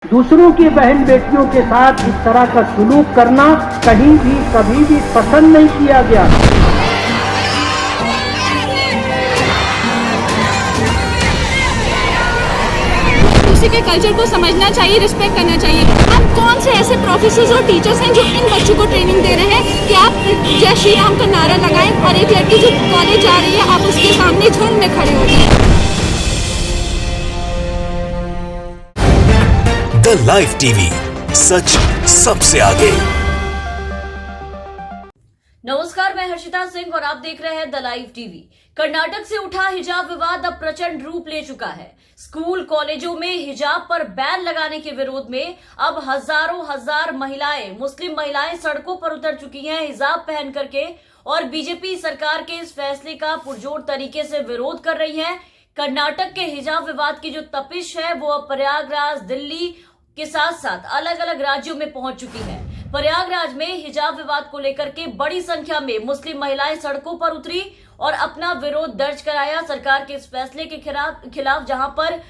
दूसरों की बहन बेटियों के साथ इस तरह का सुलूक करना कहीं भी कभी भी पसंद नहीं किया गया। किसी के कल्चर को समझना चाहिए, रिस्पेक्ट करना चाहिए। हम कौन से ऐसे प्रोफेसर्स और टीचर्स हैं जो इन बच्चों को ट्रेनिंग दे रहे हैं कि आप जय श्री राम का नारा लगाएं और एक लड़की जो कॉलेज जा रही है आप उसके सामने झुंड में खड़े हो जाएं। द लाइव टीवी, सच सबसे आगे। नमस्कार, मैं हर्षिता सिंह और आप देख रहे हैं द लाइव टीवी। कर्नाटक से उठा हिजाब विवाद अब प्रचंड रूप ले चुका है। स्कूल कॉलेजों में हिजाब पर बैन लगाने के विरोध में अब हजार महिलाएं, मुस्लिम महिलाएं सड़कों पर उतर चुकी हैं हिजाब पहन करके और बीजेपी सरकार के इस फैसले का पुरजोर तरीके से विरोध कर रही हैं। कर्नाटक के हिजाब विवाद की जो तपिश है वो अब प्रयागराज, दिल्ली के साथ साथ अलग अलग राज्यों में पहुंच चुकी है। प्रयागराज में हिजाब विवाद को लेकर के बड़ी संख्या में मुस्लिम महिलाएं सड़कों पर उतरी और अपना विरोध दर्ज कराया सरकार के इस फैसले के खिलाफ जहां पर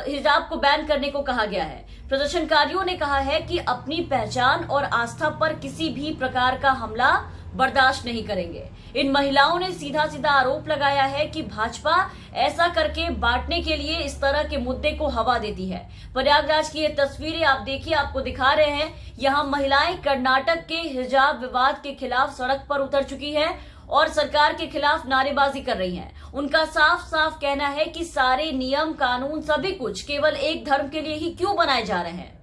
हिजाब को बैन करने को कहा गया है। प्रदर्शनकारियों ने कहा है कि अपनी पहचान और आस्था पर किसी भी प्रकार का हमला बर्दाश्त नहीं करेंगे। इन महिलाओं ने सीधा सीधा आरोप लगाया है कि भाजपा ऐसा करके बांटने के लिए इस तरह के मुद्दे को हवा देती है। प्रयागराज की ये तस्वीरें आप देखिए, आपको दिखा रहे हैं। यहाँ महिलाएं कर्नाटक के हिजाब विवाद के खिलाफ सड़क पर उतर चुकी है और सरकार के खिलाफ नारेबाजी कर रही हैं। उनका साफ साफ कहना है कि सारे नियम कानून सभी कुछ केवल एक धर्म के लिए ही क्यों बनाए जा रहे हैं।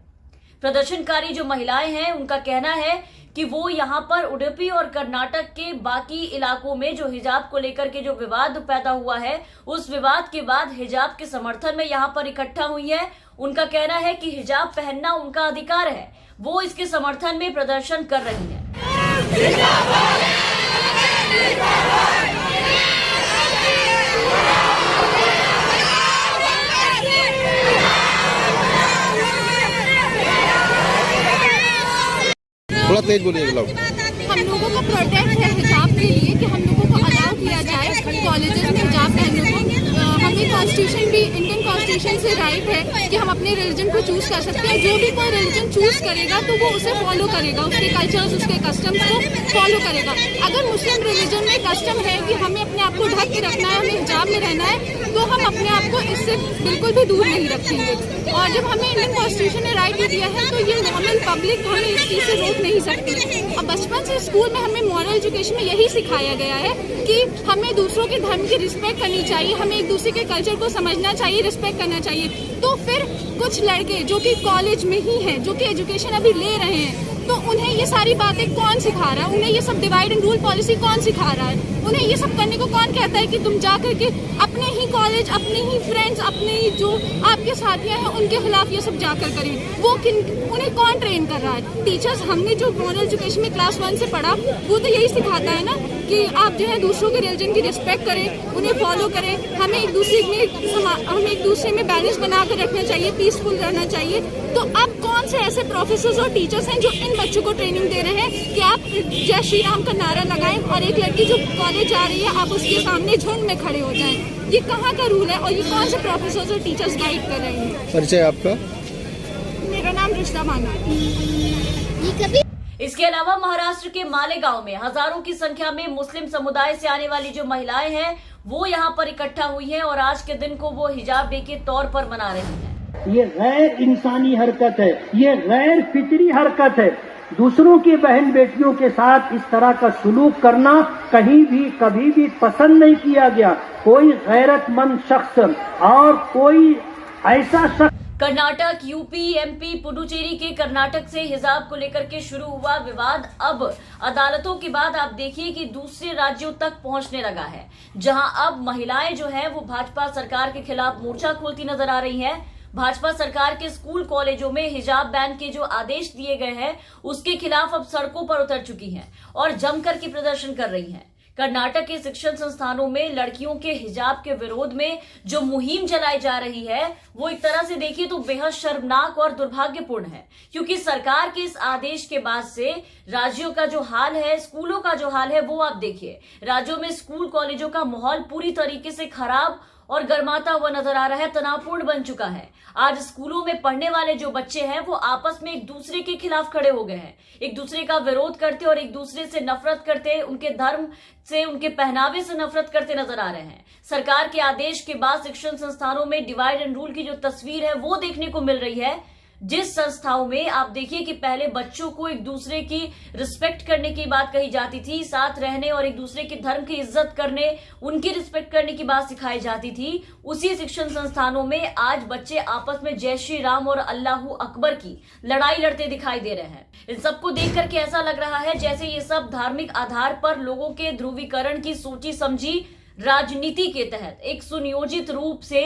प्रदर्शनकारी जो महिलाएं हैं उनका कहना है कि वो यहाँ पर उडुपी और कर्नाटक के बाकी इलाकों में जो हिजाब को लेकर के जो विवाद पैदा हुआ है उस विवाद के बाद हिजाब के समर्थन में यहाँ पर इकट्ठा हुई है। उनका कहना है कि हिजाब पहनना उनका अधिकार है, वो इसके समर्थन में प्रदर्शन कर रही है। थोड़ा तेज बोलिए। हम लोगों का प्रोटेक्ट है हिजाब के लिए कि हम लोगों को अलाउ किया जाए कॉलेजेस में हिजाब पहनने को। हमें कॉन्स्टिट्यूशन भी, इंडियन कॉन्स्टिट्यूशन से राइट है कि हम अपने रिलीजन को चूज कर सकते हैं। जो भी कोई रिलीजन चूज करेगा तो वो उसे फॉलो करेगा, उसके कल्चर्स, उसके कस्टम्स को फॉलो करेगा। अगर मुस्लिम रिलीजन में कस्टम है कि हमें अपने आप को ढक के रखना है, हमें हिजाब में रहना है, तो हम अपने आप को इससे बिल्कुल भी दूर नहीं रखेंगे। और जब हमें इंडियन कॉन्स्टिट्यूशन ने राइट दिया है तो ये नॉर्मल पब्लिक हमें इस चीज से रोक नहीं सकती। और बचपन से स्कूल में हमें मॉरल एजुकेशन में यही सिखाया गया है कि हमें दूसरों के धर्म की रिस्पेक्ट करनी चाहिए, हमें एक दूसरे के कल्चर को समझना चाहिए, रिस्पेक्ट करना चाहिए। तो फिर कुछ लड़के जो कि कॉलेज में ही हैं, जो कि एजुकेशन अभी ले रहे हैं, तो उन्हें ये सारी बातें कौन सिखा रहा है? उन्हें ये सब डिवाइड एंड रूल पॉलिसी कौन सिखा रहा है? उन्हें ये सब करने को कौन कहता है कि तुम जा करके अपने ही कॉलेज, अपने ही फ्रेंड्स, अपने ही जो आपके साथियां हैं उनके खिलाफ ये सब जाकर करें? उन्हें कौन ट्रेन कर रहा है? टीचर्स, हमने जो मॉरल एजुकेशन में क्लास 1 से पढ़ा वो तो यही सिखाता है ना कि आप जो है दूसरों के रिलीजन की रिस्पेक्ट करें, उन्हें फॉलो करें, हमें एक दूसरे में बैलेंस बना कर रखना चाहिए, पीसफुल रहना चाहिए। तो अब कौन से ऐसे प्रोफेसर्स और टीचर्स हैं जो इन बच्चों को ट्रेनिंग दे रहे हैं कि आप जय श्री राम का नारा लगाएं और एक लड़की जो कॉलेज जा रही है आप उसके सामने झुंड में खड़े हो जाएं? ये कहाँ का रूल है और ये कौन से प्रोफेसर्स और टीचर्स गाइड कर रहे हैं? परिचय आपका? मेरा नाम रिश्ता माना है। इसके अलावा महाराष्ट्र के मालेगांव में हजारों की संख्या में मुस्लिम समुदाय से आने वाली जो महिलाएं हैं वो यहाँ पर इकट्ठा हुई हैं और आज के दिन को वो हिजाब डे के तौर पर मना रही हैं। ये गैर इंसानी हरकत है, ये गैर फितरी हरकत है। दूसरों की बहन बेटियों के साथ इस तरह का सुलूक करना कहीं भी कभी भी पसंद नहीं किया गया। कोई गैरतमंद शख्स और कोई ऐसा शख्स कर्नाटक, यूपी, एमपी, पुडुचेरी के कर्नाटक से हिजाब को लेकर के शुरू हुआ विवाद अब अदालतों के बाद आप देखिए कि दूसरे राज्यों तक पहुंचने लगा है, जहां अब महिलाएं जो हैं वो भाजपा सरकार के खिलाफ मोर्चा खोलती नजर आ रही हैं। भाजपा सरकार के स्कूल कॉलेजों में हिजाब बैन के जो आदेश दिए गए हैं उसके खिलाफ अब सड़कों पर उतर चुकी हैं और जमकर के प्रदर्शन कर रही हैं। कर्नाटक के शिक्षण संस्थानों में लड़कियों के हिजाब के विरोध में जो मुहिम चलाई जा रही है वो एक तरह से देखिए तो बेहद शर्मनाक और दुर्भाग्यपूर्ण है, क्योंकि सरकार के इस आदेश के बाद से राज्यों का जो हाल है, स्कूलों का जो हाल है वो आप देखिए। राज्यों में स्कूल कॉलेजों का माहौल पूरी तरीके से खराब और गर्माता हुआ नजर आ रहा है, तनावपूर्ण बन चुका है। आज स्कूलों में पढ़ने वाले जो बच्चे हैं वो आपस में एक दूसरे के खिलाफ खड़े हो गए हैं, एक दूसरे का विरोध करते और एक दूसरे से नफरत करते, उनके धर्म से, उनके पहनावे से नफरत करते नजर आ रहे हैं। सरकार के आदेश के बाद शिक्षण संस्थानों में डिवाइड एंड रूल की जो तस्वीर है वो देखने को मिल रही है, जिस संस्थाओं में आप देखिए कि पहले बच्चों को एक दूसरे की रिस्पेक्ट करने की बात कही जाती थी, साथ रहने और एक दूसरे के धर्म की इज्जत करने, उनकी रिस्पेक्ट करने की बात सिखाई जाती थी, उसी शिक्षण संस्थानों में आज बच्चे आपस में जय श्री राम और अल्लाहू अकबर की लड़ाई लड़ते दिखाई दे रहे हैं। इन सबको देख करके ऐसा लग रहा है जैसे ये सब धार्मिक आधार पर लोगों के ध्रुवीकरण की सोची समझी राजनीति के तहत एक सुनियोजित रूप से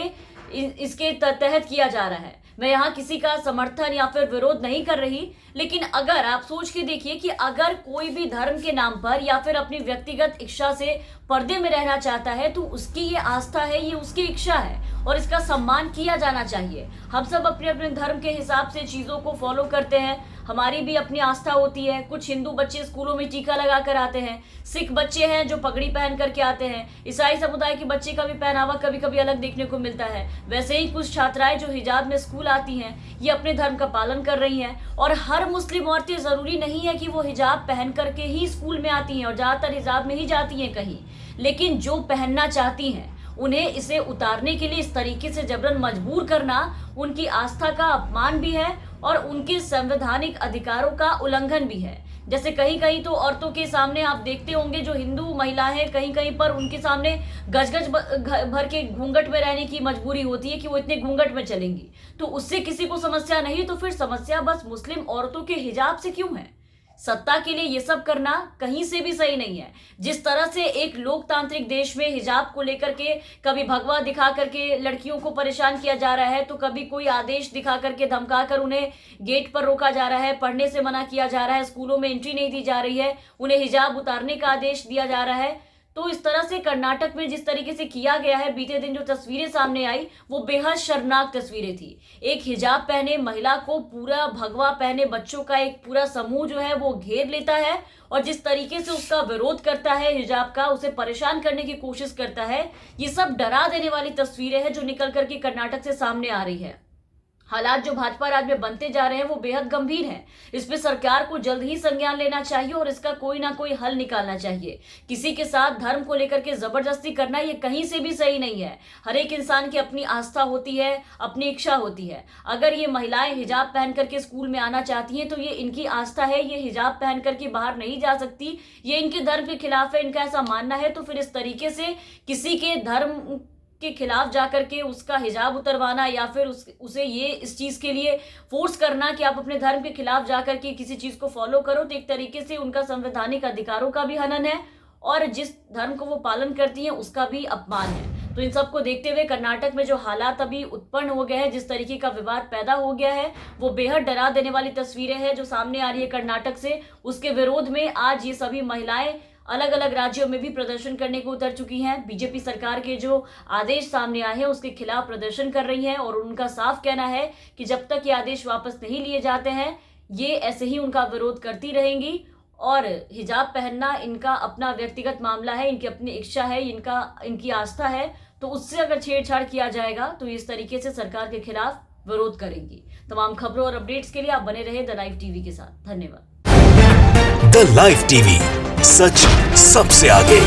इसके तहत किया जा रहा है। मैं यहाँ किसी का समर्थन या फिर विरोध नहीं कर रही, लेकिन अगर आप सोच के देखिए कि अगर कोई भी धर्म के नाम पर या फिर अपनी व्यक्तिगत इच्छा से पर्दे में रहना चाहता है तो उसकी ये आस्था है, ये उसकी इच्छा है और इसका सम्मान किया जाना चाहिए। हम सब अपने अपने धर्म के हिसाब से चीजों को फॉलो करते हैं, हमारी भी अपनी आस्था होती है। कुछ हिंदू बच्चे स्कूलों में टीका लगा कर आते हैं, सिख बच्चे हैं जो पगड़ी पहन करके आते हैं, ईसाई समुदाय के बच्चे का भी पहनावा कभी कभी अलग देखने को मिलता है। वैसे ही कुछ छात्राएं जो हिजाब में स्कूल आती हैं ये अपने धर्म का पालन कर रही हैं और हर मुस्लिम औरतें जरूरी नहीं है कि वो हिजाब पहन करके ही स्कूल में आती हैं और ज्यादातर हिजाब में ही जाती हैं कहीं, लेकिन जो पहनना चाहती हैं उन्हें इसे उतारने के लिए इस तरीके से जबरन मजबूर करना उनकी आस्था का अपमान भी है और उनके संवैधानिक अधिकारों का उल्लंघन भी है। जैसे कहीं कहीं तो औरतों के सामने आप देखते होंगे जो हिंदू महिलाएं हैं, कहीं कहीं पर उनके सामने गज भर के घूंघट में रहने की मजबूरी होती है कि वो इतने घूंघट में चलेंगी, तो उससे किसी को समस्या नहीं, तो फिर समस्या बस मुस्लिम औरतों के हिजाब से क्यों है? सत्ता के लिए ये सब करना कहीं से भी सही नहीं है। जिस तरह से एक लोकतांत्रिक देश में हिजाब को लेकर के कभी भगवा दिखा करके लड़कियों को परेशान किया जा रहा है, तो कभी कोई आदेश दिखा करके धमका कर उन्हें गेट पर रोका जा रहा है, पढ़ने से मना किया जा रहा है, स्कूलों में एंट्री नहीं दी जा रही है, उन्हें हिजाब उतारने का आदेश दिया जा रहा है। तो इस तरह से कर्नाटक में जिस तरीके से किया गया है, बीते दिन जो तस्वीरें सामने आई वो बेहद शर्मनाक तस्वीरें थी। एक हिजाब पहने महिला को पूरा भगवा पहने बच्चों का एक पूरा समूह जो है वो घेर लेता है और जिस तरीके से उसका विरोध करता है, हिजाब का उसे परेशान करने की कोशिश करता है, ये सब डरा देने वाली तस्वीरें हैं जो निकल करके कर्नाटक से सामने आ रही है। हालात जो भाजपा राज में बनते जा रहे हैं वो बेहद गंभीर हैं। इस पे सरकार को जल्द ही संज्ञान लेना चाहिए और इसका कोई ना कोई हल निकालना चाहिए। किसी के साथ धर्म को लेकर के जबरदस्ती करना ये कहीं से भी सही नहीं है। हर एक इंसान की अपनी आस्था होती है, अपनी इच्छा होती है। अगर ये महिलाएं हिजाब पहन करके स्कूल में आना चाहती हैं तो ये इनकी आस्था है, ये हिजाब पहन करके बाहर नहीं जा सकती, ये इनके धर्म के खिलाफ है, इनका ऐसा मानना है। तो फिर इस तरीके से किसी के धर्म के खिलाफ जाकर के उसका हिजाब उतरवाना या फिर उसे ये इस चीज के लिए फोर्स करना कि आप अपने धर्म के खिलाफ जाकर के किसी चीज को फॉलो करो, तो एक तरीके से उनका संवैधानिक अधिकारों का भी हनन है और जिस धर्म को वो पालन करती हैं उसका भी अपमान है। तो इन सबको देखते हुए कर्नाटक में जो हालात अभी उत्पन्न हो गए हैं, जिस तरीके का विवाद पैदा हो गया है, वो बेहद डरा देने वाली तस्वीरें हैं जो सामने आ रही है कर्नाटक से। उसके विरोध में आज ये सभी महिलाएं अलग अलग राज्यों में भी प्रदर्शन करने को उतर चुकी हैं। बीजेपी सरकार के जो आदेश सामने आए हैं उसके खिलाफ प्रदर्शन कर रही हैं और उनका साफ कहना है कि जब तक ये आदेश वापस नहीं लिए जाते हैं ये ऐसे ही उनका विरोध करती रहेंगी। और हिजाब पहनना इनका अपना व्यक्तिगत मामला है, इनकी अपनी इच्छा है, इनकी आस्था है, तो उससे अगर छेड़छाड़ किया जाएगा तो इस तरीके से सरकार के खिलाफ विरोध करेंगी। तमाम खबरों और अपडेट्स के लिए आप बने रहे द लाइव टीवी के साथ। धन्यवाद। द लाइव टीवी, सच सबसे आगे।